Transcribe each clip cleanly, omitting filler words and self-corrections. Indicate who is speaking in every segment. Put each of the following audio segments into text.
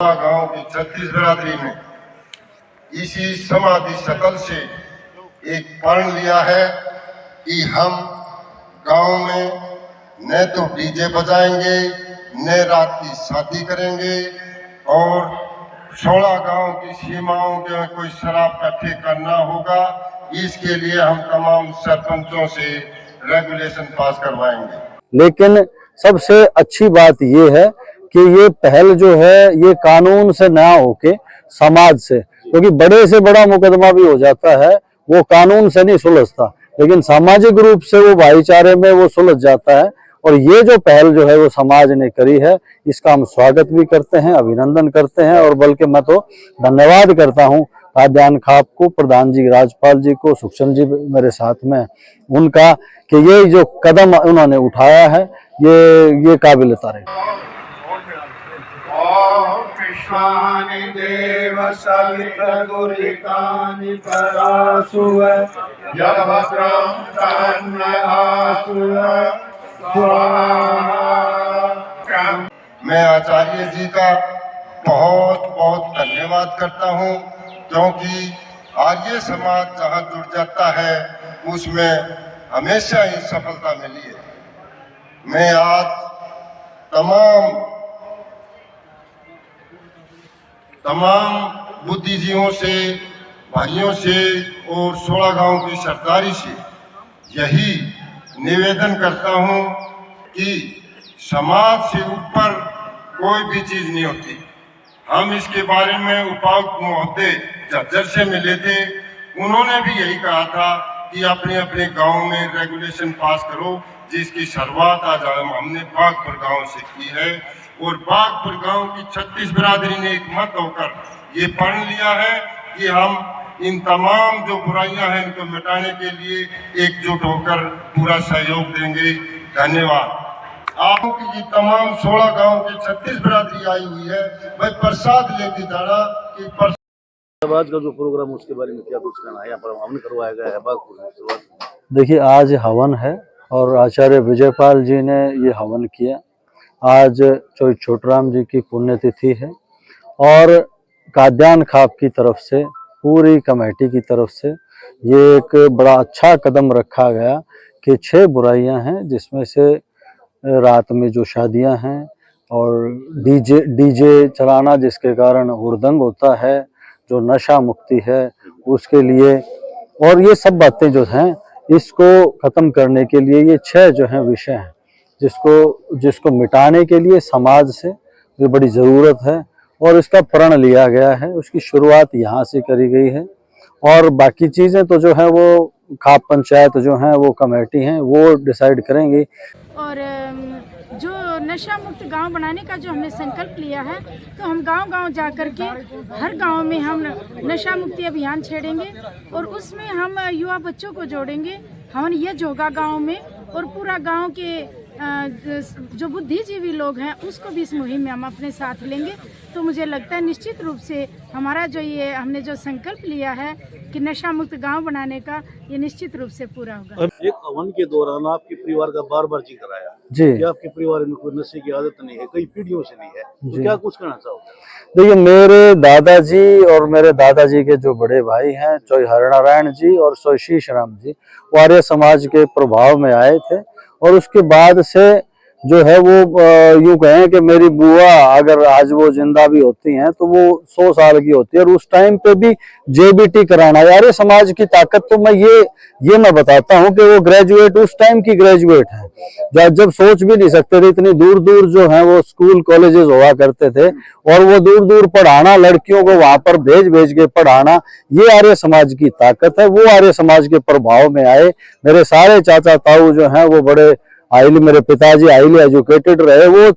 Speaker 1: गांव की 36 बिरादरी ने इसी समाधि शकल से एक प्रण लिया है कि हम गांव में न तो डीजे बजाएंगे, न रात की शादी करेंगे और 16 गांव की सीमाओं के कोई शराब का ठेका ना होगा। इसके लिए हम तमाम सरपंचों से रेगुलेशन पास करवाएंगे।
Speaker 2: लेकिन सबसे अच्छी बात ये है कि ये पहल जो है ये कानून से ना होके समाज से, क्योंकि बड़े से बड़ा मुकदमा भी हो जाता है वो कानून से नहीं सुलझता, लेकिन सामाजिक रूप से वो भाईचारे में वो सुलझ जाता है। और ये जो पहल जो है वो समाज ने करी है, इसका हम स्वागत भी करते हैं, अभिनंदन करते हैं और बल्कि मैं तो धन्यवाद करता हूँ खाद्यान्न खाप को, प्रधान जी राजपाल जी को, सुखचंद जी मेरे साथ में उनका, कि ये जो कदम उन्होंने उठाया है ये काबिल तारीफ।
Speaker 3: विश्वानि देव सवितुर्हितानि परासुव यद्भद्रं तन्नयासुव स्वाहा।
Speaker 1: मैं आचार्य जी का बहुत बहुत धन्यवाद करता हूं, क्योंकि आर्य समाज जहां जुड़ जाता है उसमें हमेशा ही सफलता मिली है। मैं आज तमाम बुद्धिजीवियों से, भाइयों से और 16 गांव की सरदारी से यही निवेदन करता हूं कि समाज से ऊपर कोई भी चीज नहीं होती। हम इसके बारे में उपायुक्त महोदय झज्जर से मिले थे, उन्होंने भी यही कहा था कि अपने अपने गांव में रेगुलेशन पास करो, जिसकी शुरुआत आज हमने बागपुर गांव से की है। और बागपुर गांव की 36 बिरादरी ने एक मत होकर ये प्रण लिया है कि हम इन तमाम जो बुराइयां हैं इनको मिटाने के लिए एकजुट होकर पूरा सहयोग देंगे। धन्यवाद। आपकी ये तमाम 16 गांव की 36 बिरादरी आई हुई है, भाई प्रसाद लेके जाना कि
Speaker 4: बाद का जो प्रोग्राम उसके बारे में क्या कुछ कहना है? यहाँ पर हवन करवाया गया है बागपुर में शुरुआत।
Speaker 2: देखिए, आज हवन है और आचार्य विजयपाल जी ने ये हवन किया। आज चौई छोटराम जी की पुण्यतिथि है और खाद्यान्न खाप की तरफ से, पूरी कमेटी की तरफ से ये एक बड़ा अच्छा कदम रखा गया कि 6 बुराइयां हैं, जिसमें से रात में जो शादियां हैं और डीजे चलाना जिसके कारण हुड़दंग होता है, जो नशा मुक्ति है उसके लिए, और ये सब बातें जो हैं इसको खत्म करने के लिए ये 6 जो हैं विषय हैं जिसको मिटाने के लिए समाज से ये बड़ी ज़रूरत है और इसका प्रण लिया गया है। उसकी शुरुआत यहाँ से करी गई है और बाकी चीज़ें तो जो है वो खाप पंचायत जो है वो कमेटी हैं वो डिसाइड करेंगी।
Speaker 5: और जो नशा मुक्त गांव बनाने का जो हमने संकल्प लिया है, तो हम गांव-गांव जा कर के हर गांव में हम नशा मुक्ति अभियान छेड़ेंगे और उसमें हम युवा बच्चों को जोड़ेंगे। हम ये जोगा गांव में और पूरा गांव के जो बुद्धिजीवी लोग हैं उसको भी इस मुहिम में हम अपने साथ लेंगे। तो मुझे लगता है निश्चित रूप से हमारा जो ये हमने जो संकल्प लिया है कि नशा मुक्त गांव बनाने का, ये निश्चित रूप से पूरा होगा।
Speaker 4: एक हवन के दौरान आपके परिवार का बार-बार जिक्र आया
Speaker 2: जी
Speaker 4: कि आपके परिवार में कोई नशे की आदत नहीं है, कई पीढ़ियों से नहीं है, तो क्या कुछ कहना चाहोगे?
Speaker 2: देखिए, मेरे दादाजी और मेरे दादाजी के जो बड़े भाई हैं चौई हरनारायण जी और चौई शीशराम जी, वो आर्य समाज के प्रभाव में आए थे और उसके बाद से जो है वो यूं कहें कि मेरी बुआ अगर आज वो जिंदा भी होती हैं तो वो 100 साल की होती है और उस टाइम पे भी जेबीटी कराना, आर्य समाज की ताकत तो मैं ये मैं बताता हूं कि वो ग्रेजुएट, उस टाइम की ग्रेजुएट है जब सोच भी नहीं सकते थे, इतनी दूर दूर जो है वो स्कूल कॉलेजेस हुआ करते थे और वो दूर दूर पढ़ाना, लड़कियों को वहां पर भेज के पढ़ाना, ये आर्य समाज की ताकत है। वो आर्य समाज के प्रभाव में आए। मेरे सारे चाचा ताऊ जो हैं वो बड़े हाईली, मेरे पिताजी हाईली एजुकेटेड रहे, वो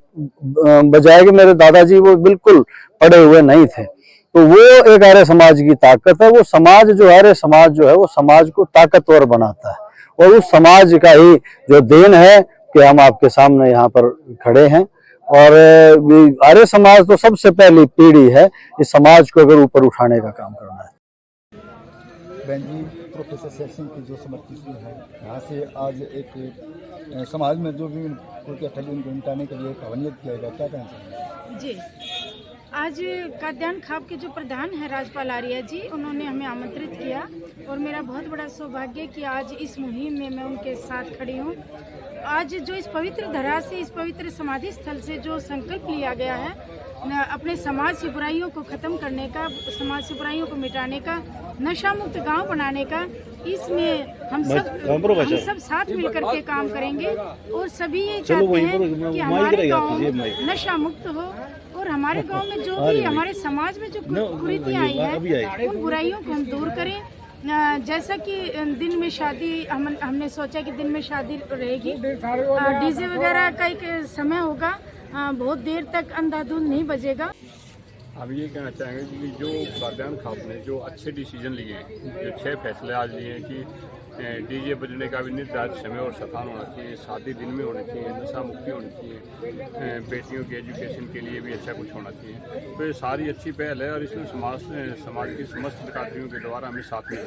Speaker 2: बजाय कि मेरे दादाजी वो बिल्कुल पढ़े हुए नहीं थे। तो वो एक आर्य समाज की ताकत है। वो समाज जो आर्य समाज जो है वो समाज को ताकतवर बनाता है और उस समाज का ही जो देन है कि हम आपके सामने यहाँ पर खड़े हैं। और आर्य समाज तो सबसे पहली पीढ़ी है इस समाज को अगर ऊपर उठाने का काम करना है।
Speaker 6: प्रोफेसर शेर सिंह की जो समर्पित है, यहाँ से आज एक समाज में जो भी कुर्तियाँ फैली उनको मिटाने के लिए हवनियत किया गया, क्या कहना चाहिए?
Speaker 5: जी, आज काद्यान खाप के जो प्रधान है राजपाल आर्य जी, उन्होंने हमें आमंत्रित किया और मेरा बहुत बड़ा सौभाग्य कि आज इस मुहिम में मैं उनके साथ खड़ी हूँ। आज जो इस पवित्र धरा से, इस पवित्र समाधि स्थल से जो संकल्प लिया गया है अपने समाज से बुराइयों को ख़त्म करने का, समाज से बुराइयों को मिटाने का, नशा मुक्त गांव बनाने का, इसमें हम सब साथ मिलकर के काम करेंगे और सभी ये चाहते हैं कि हमारे गांव नशा मुक्त हो और हमारे गांव में जो भी हमारे समाज में जो कुरीतियाँ आई है उन बुराइयों को हम दूर करें। जैसा कि दिन में शादी हमने सोचा कि दिन में शादी रहेगी, डीजे वगैरह का एक समय होगा, बहुत देर तक अंधाधुंध नहीं बजेगा।
Speaker 7: हम ये कहना चाहेंगे कि जो काद्यान खाप ने जो अच्छे डिसीजन लिए हैं, जो 6 फैसले आज लिए हैं कि डीजे बजने का भी निर्धारित समय और स्थान होना चाहिए, शादी दिन में होनी चाहिए, नशा मुक्ति होनी चाहिए, बेटियों के एजुकेशन के लिए भी अच्छा कुछ होना चाहिए, तो ये सारी अच्छी पहल है और इसमें समाज की समस्त बिरादरियों के द्वारा हमें साथ में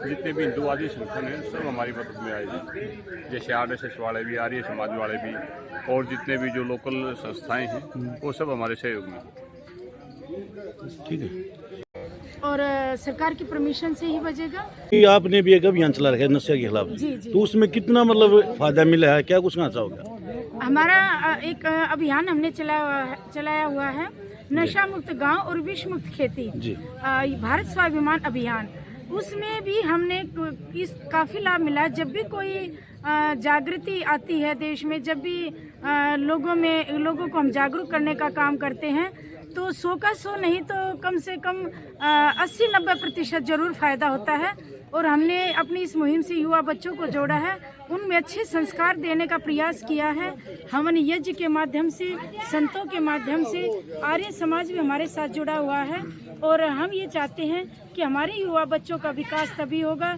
Speaker 7: जितने भी हिंदू आदि संगठन हैं सब हमारी मदद में आए हैं, जैसे RSS वाले भी, आर्य समाज वाले भी और जितने भी जो लोकल संस्थाएँ हैं वो सब हमारे सहयोग में।
Speaker 4: ठीक है।
Speaker 5: और सरकार की परमिशन से ही बजेगा।
Speaker 4: आपने भी एक अभियान चला रखा है नशे के खिलाफ,
Speaker 5: जी।
Speaker 4: तो उसमें कितना मतलब फायदा मिला है, क्या कुछ कहना चाहोगे?
Speaker 5: हमारा एक अभियान हमने चलाया हुआ है, नशा मुक्त गांव और विष मुक्त खेती, भारत स्वाभिमान अभियान। उसमें भी हमने इस काफी लाभ मिला। जब भी कोई जागृति आती है देश में, जब भी लोगों को हम जागरूक करने का काम करते हैं तो 100 का 100 नहीं तो कम से कम 80-90% जरूर फायदा होता है। और हमने अपनी इस मुहिम से युवा बच्चों को जोड़ा है, उनमें अच्छे संस्कार देने का प्रयास किया है। हवन यज्ञ के माध्यम से, संतों के माध्यम से आर्य समाज भी हमारे साथ जुड़ा हुआ है और हम ये चाहते हैं कि हमारे युवा बच्चों का विकास तभी होगा,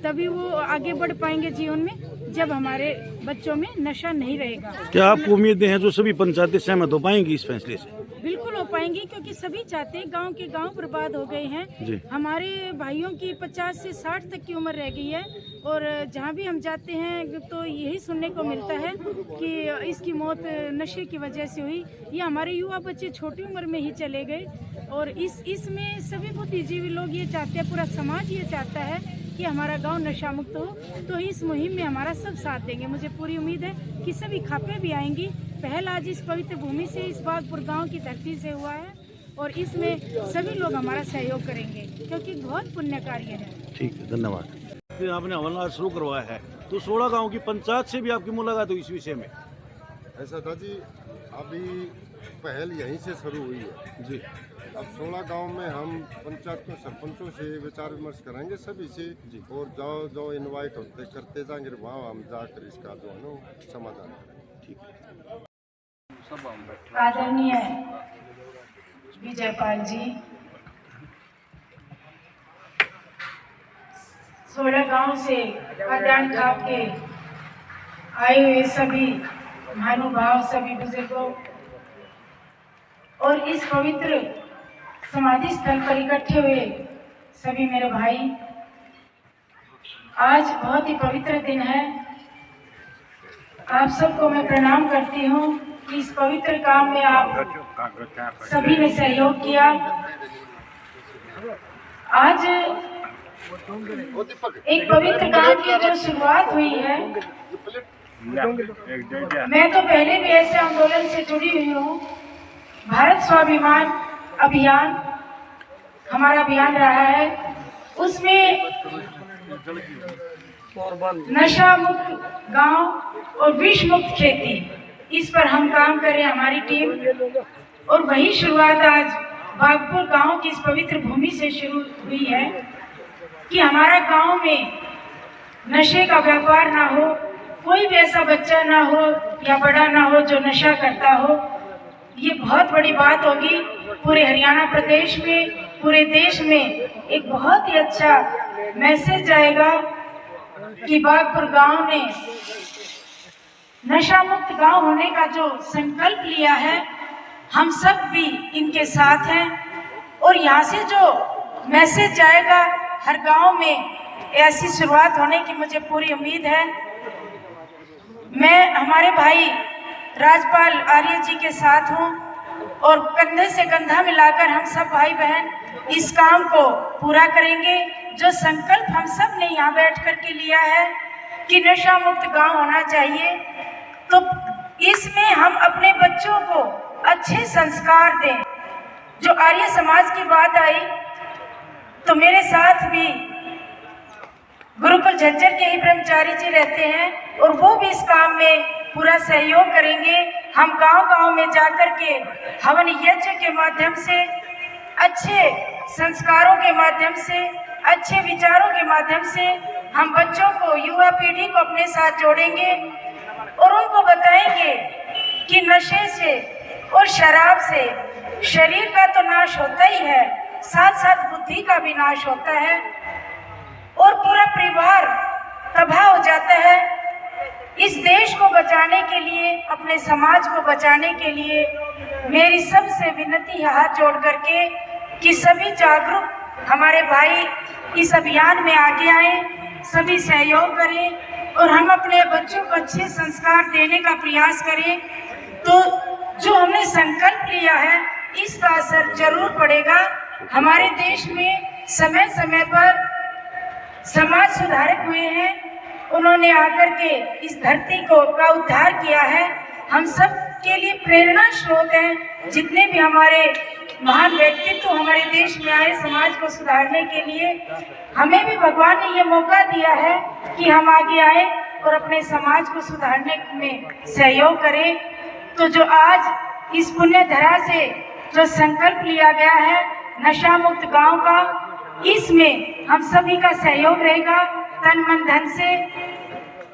Speaker 5: तभी वो आगे बढ़ पाएंगे जीवन में, जब हमारे बच्चों में नशा नहीं रहेगा।
Speaker 4: क्या आपको उम्मीदें हैं जो सभी पंचायतें सहमत हो पाएंगी इस फैसले से?
Speaker 5: बिल्कुल हो पाएंगी, क्योंकि सभी चाहते हैं। गांव के गांव बर्बाद हो गए हैं, हमारे भाइयों की 50 से 60 तक की उम्र रह गई है और जहां भी हम जाते हैं तो यही सुनने को मिलता है कि इसकी मौत नशे की वजह से हुई। ये हमारे युवा बच्चे छोटी उम्र में ही चले गए और इसमें सभी बुद्धिजीवी लोग ये चाहते हैं, पूरा समाज ये चाहता है कि हमारा गांव नशा मुक्त हो। तो इस मुहिम में हमारा सब साथ देंगे। मुझे पूरी उम्मीद है कि सभी खापें भी आएंगी। पहल आज इस पवित्र भूमि से, इस बागपुर गांव की धरती से हुआ है और इसमें सभी लोग हमारा सहयोग करेंगे क्योंकि बहुत पुण्य कार्य है।
Speaker 4: ठीक है, धन्यवाद। फिर आपने हवन शुरू करवाया है तो 16 गाँव की पंचायत से भी आपकी मुलाकात हुई इस विषय में?
Speaker 1: ऐसा था जी, अभी पहल यहीं से शुरू हुई है
Speaker 4: जी।
Speaker 1: अब 16 गांव में हम पंचायत के सरपंचों से विचार विमर्श करेंगे सभी से और जो इनवाइट होते करते जाएंगे वहाँ हम जाकर इसका जो है ना समाधान करेंगे। ठीक है।
Speaker 5: आदरणीय विजयपाल जी, 16 गांव से काद्यान खाप के आए हुए सभी महानुभाव, सभी बुजुर्गों और इस पवित्र समाधि स्थल पर इकट्ठे हुए सभी मेरे भाई, आज बहुत ही पवित्र दिन है। आप सबको मैं प्रणाम करती हूँ कि इस पवित्र काम में आप सभी ने सहयोग किया। आज एक पवित्र काम की जो शुरुआत हुई है, मैं तो पहले भी ऐसे आंदोलन से जुड़ी हुई हूँ। भारत स्वाभिमान अभियान हमारा अभियान रहा है, उसमें नशा मुक्त गांव और विष मुक्त खेती, इस पर हम काम करें हमारी टीम। और वही शुरुआत आज बागपुर गांव की इस पवित्र भूमि से शुरू हुई है कि हमारा गांव में नशे का व्यापार ना हो, कोई भी ऐसा बच्चा ना हो या बड़ा ना हो जो नशा करता हो। ये बहुत बड़ी बात होगी पूरे हरियाणा प्रदेश में, पूरे देश में एक बहुत ही अच्छा मैसेज जाएगा कि बागपुर गांव ने नशा मुक्त गांव होने का जो संकल्प लिया है, हम सब भी इनके साथ हैं। और यहाँ से जो मैसेज जाएगा हर गांव में, ऐसी शुरुआत होने की मुझे पूरी उम्मीद है। मैं हमारे भाई राजपाल आर्य जी के साथ हूँ और कंधे से कंधा मिलाकर हम सब भाई बहन इस काम को पूरा करेंगे। जो संकल्प हम सब ने यहाँ बैठ कर के लिया है कि नशा मुक्त गांव होना चाहिए, तो इसमें हम अपने बच्चों को अच्छे संस्कार दें। जो आर्य समाज की बात आई तो मेरे साथ भी गुरुकुल झज्जर के ही ब्रह्मचारी जी रहते हैं और वो भी इस काम में पूरा सहयोग करेंगे। हम गांव-गांव में जाकर के हवन यज्ञ के माध्यम से, अच्छे संस्कारों के माध्यम से, अच्छे विचारों के माध्यम से हम बच्चों को, युवा पीढ़ी को अपने साथ जोड़ेंगे और उनको बताएंगे कि नशे से और शराब से शरीर का तो नाश होता ही है, साथ साथ बुद्धि का भी नाश होता है और पूरा परिवार तबाह हो जाता है। इस देश को बचाने के लिए, अपने समाज को बचाने के लिए मेरी सबसे विनती है हाथ जोड़ करके कि सभी जागरूक हमारे भाई इस अभियान में आगे आए, सभी सहयोग करें और हम अपने बच्चों को अच्छे संस्कार देने का प्रयास करें। तो जो हमने संकल्प लिया है इसका असर जरूर पड़ेगा। हमारे देश में समय समय पर समाज सुधारक हुए हैं, उन्होंने आकर के इस धरती का उद्धार किया है। हम सब के लिए प्रेरणा स्रोत हैं। जितने भी हमारे महान व्यक्तित्व हमारे देश में आए समाज को सुधारने के लिए, हमें भी भगवान ने ये मौका दिया है कि हम आगे आए और अपने समाज को सुधारने में सहयोग करें। तो जो आज इस पुण्य धरा से जो संकल्प लिया गया है नशा मुक्त गांव का, इसमें हम सभी का सहयोग रहेगा। तन मन धन से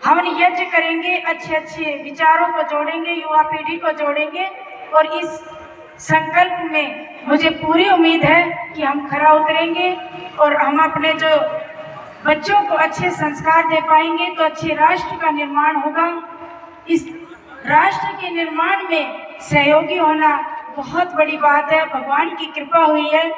Speaker 5: हम यज्ञ करेंगे, अच्छे अच्छे विचारों को जोड़ेंगे, युवा पीढ़ी को जोड़ेंगे और इस संकल्प में मुझे पूरी उम्मीद है कि हम खरा उतरेंगे और हम अपने जो बच्चों को अच्छे संस्कार दे पाएंगे तो अच्छे राष्ट्र का निर्माण होगा। इस राष्ट्र के निर्माण में सहयोगी होना बहुत बड़ी बात है। भगवान की कृपा हुई है।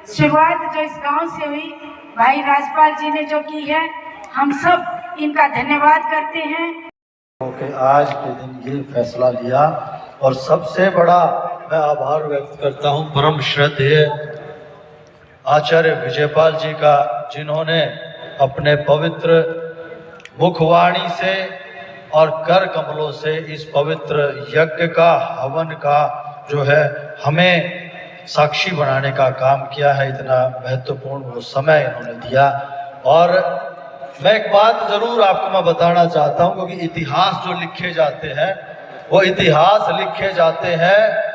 Speaker 5: शुरुआत जो इस गांव से हुई, भाई राजपाल जी ने जो की है, हम सब इनका धन्यवाद करते हैं।
Speaker 2: कि आज के दिन ये फैसला लिया और सबसे बड़ा मैं आभार व्यक्त करता हूँ परम श्रद्धेय आचार्य विजयपाल जी का, जिन्होंने अपने पवित्र मुखवाणी से और कर कमलों से इस पवित्र यज्ञ का, हवन का जो है हमें साक्षी बनाने का काम किया है। इतना महत्वपूर्ण वो समय इन्होंने दिया। और मैं एक बात जरूर आपको मैं बताना चाहता हूँ, क्योंकि इतिहास जो लिखे जाते हैं वो इतिहास लिखे जाते हैं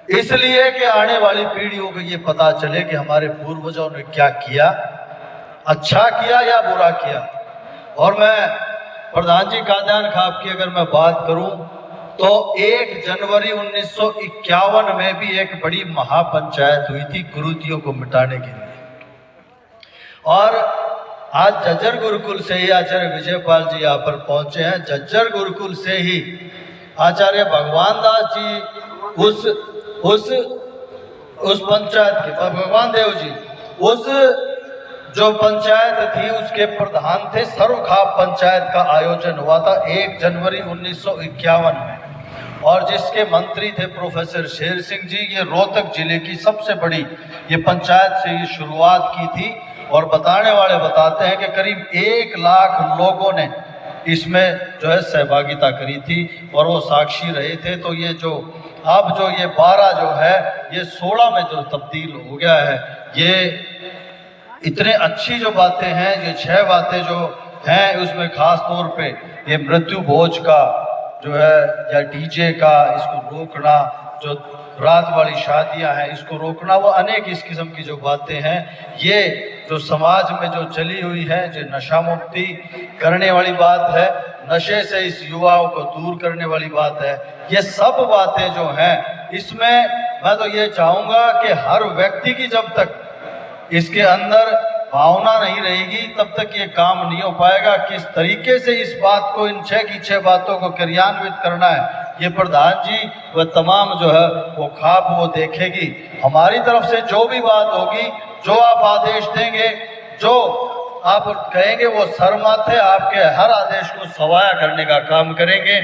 Speaker 2: इसलिए कि आने वाली पीढ़ियों को ये पता चले कि हमारे पूर्वजों ने क्या किया, अच्छा किया या बुरा किया। और मैं प्रधान जी कादियान खाब की अगर मैं बात करूं तो 1 जनवरी 1951 में भी एक बड़ी महापंचायत हुई थी कुरीतियों को मिटाने के लिए। और आज झज्जर गुरुकुल से ही आचार्य विजयपाल जी यहाँ पर पहुंचे हैं। झज्जर गुरुकुल से ही आचार्य भगवान दास जी उस पंचायत के, भगवान देव जी उस जो पंचायत थी उसके प्रधान थे। सर्वखाप पंचायत का आयोजन हुआ था 1 जनवरी 1951 में, और जिसके मंत्री थे प्रोफेसर शेर सिंह जी। ये रोहतक जिले की सबसे बड़ी ये पंचायत से ये शुरुआत की थी। और बताने वाले बताते हैं कि करीब 1 लाख लोगों ने इसमें जो है सहभागिता करी थी और वो साक्षी रहे थे। तो ये जो अब जो ये 12 जो है ये 16 में जो तब्दील हो गया है, ये इतने अच्छी जो बातें हैं, ये 6 बातें जो हैं उसमें खास तौर पे ये मृत्यु भोज का जो है या डीजे का इसको रोकना, जो रात वाली शादियां हैं इसको रोकना, वो अनेक इस किस्म की जो बातें हैं, ये जो समाज में जो चली हुई है, जो नशा मुक्ति करने वाली बात है, नशे से इस युवाओं को दूर करने वाली बात है, ये सब बातें जो हैं इसमें मैं तो ये चाहूँगा कि हर व्यक्ति की जब तक इसके अंदर भावना नहीं रहेगी तब तक ये काम नहीं हो पाएगा। किस तरीके से इस बात को, इन 6 की 6 बातों को क्रियान्वित करना है, ये प्रधान जी व तमाम जो है वो खाप वो देखेगी। हमारी तरफ से जो भी बात होगी, जो आप आदेश देंगे, जो आप कहेंगे, वो सर माथे आपके हर आदेश को सवाया करने का काम करेंगे।